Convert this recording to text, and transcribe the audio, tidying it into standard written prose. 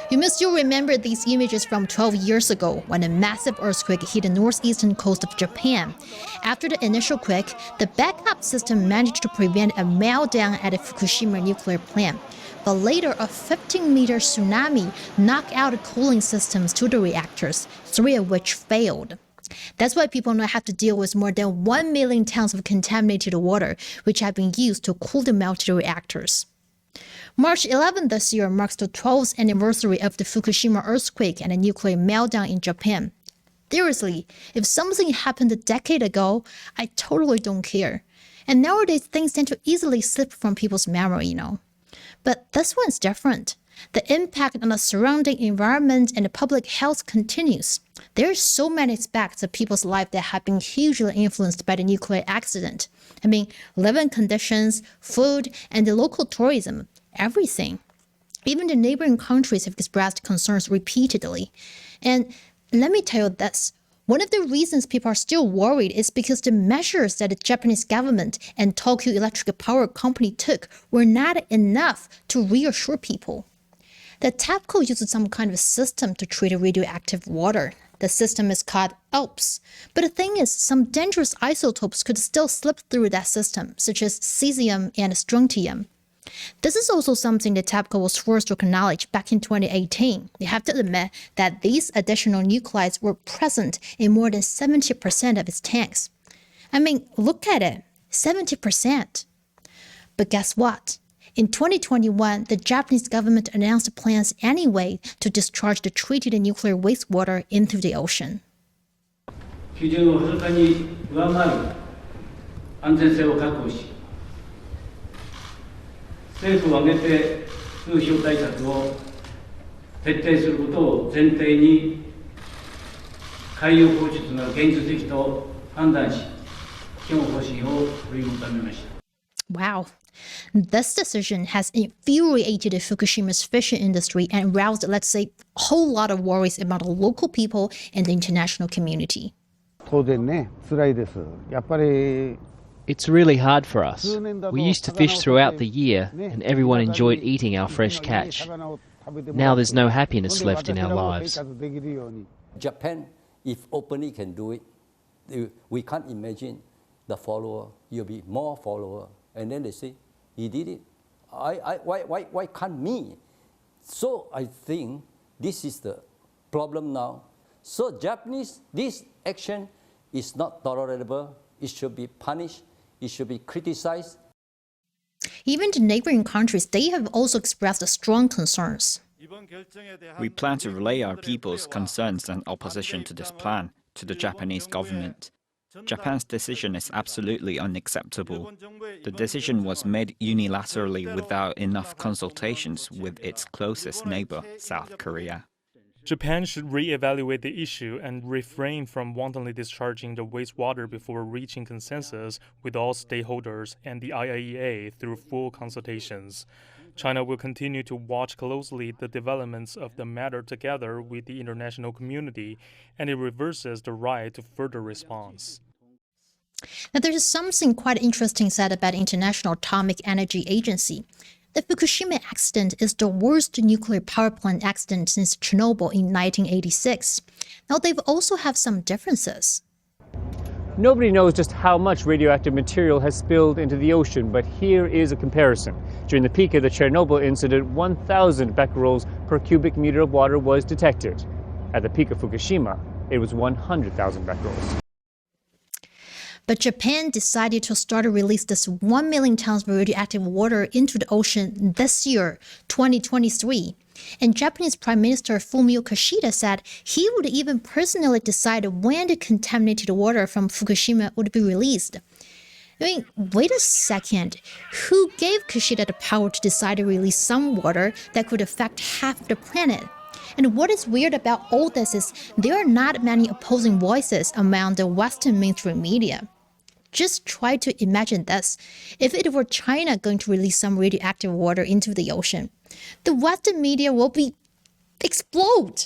You may still remember these images from 12 years ago when a massive earthquake hit the northeastern coast of Japan. After the initial quake, the backup system managed to prevent a meltdown at the Fukushima nuclear plant. But later, a 15-meter tsunami knocked out the cooling systems to the reactors, 3 of which failed. That's why people now have to deal with more than 1 million tons of contaminated water, which have been used to cool the melted reactors. March 11 this year marks the 12th anniversary of the Fukushima earthquake and a nuclear meltdown in Japan. Seriously, if something happened a decade ago, I totally don't care. And nowadays, things tend to easily slip from people's memory, But this one's different. The impact on the surrounding environment and the public health continues. There are so many aspects of people's life that have been hugely influenced by the nuclear accident. Living conditions, food, and the local tourism, everything. Even the neighboring countries have expressed concerns repeatedly. And let me tell you this. One of the reasons people are still worried is because the measures that the Japanese government and Tokyo Electric Power Company took were not enough to reassure people. The TEPCO uses some kind of system to treat radioactive water. The system is called ALPS. But the thing is, some dangerous isotopes could still slip through that system, such as cesium and strontium. This is also something that TEPCO was forced to acknowledge back in 2018. They have to admit that these additional nuclides were present in more than 70% of its tanks. Look at it, 70%. But guess what? In 2021, the Japanese government announced plans anyway to discharge the treated nuclear wastewater into the ocean. 基準をはるかに上回る安全性を確保し、政府を挙げて風評対策を徹底することを前提に海洋放出が現実的と判断し、基本方針を取りまとめました。Wow. This decision has infuriated Fukushima's fishing industry and aroused, let's say, a whole lot of worries about the local people and the international community. It's really hard for us. We used to fish throughout the year, and everyone enjoyed eating our fresh catch. Now there's no happiness left in our lives. Japan, if openly can do it, we can't imagine the follower. You'll be more follower. And then they say, he did it. Why can't me? So I think this is the problem now. So Japanese, this action is not tolerable. It should be punished. It should be criticized. Even the neighboring countries, they have also expressed strong concerns. We plan to relay our people's concerns and opposition to this plan to the Japanese government. Japan's decision is absolutely unacceptable. The decision was made unilaterally without enough consultations with its closest neighbor, South Korea. Japan should re-evaluate the issue and refrain from wantonly discharging the wastewater before reaching consensus with all stakeholders and the IAEA through full consultations. China will continue to watch closely the developments of the matter together with the international community, and it reverses the right to further response. Now, there's something quite interesting said about the International Atomic Energy Agency. The Fukushima accident is the worst nuclear power plant accident since Chernobyl in 1986. Now, they've also have some differences. Nobody knows just how much radioactive material has spilled into the ocean, but here is a comparison. During the peak of the Chernobyl incident, 1,000 becquerels per cubic meter of water was detected. At the peak of Fukushima, it was 100,000 becquerels. But Japan decided to start to release this 1 million tons of radioactive water into the ocean this year, 2023. And Japanese Prime Minister Fumio Kishida said he would even personally decide when the contaminated water from Fukushima would be released. Wait a second. Who gave Kishida the power to decide to release some water that could affect half of the planet? And what is weird about all this is there are not many opposing voices among the Western mainstream media. Just try to imagine this. If it were China going to release some radioactive water into the ocean, the Western media will explode.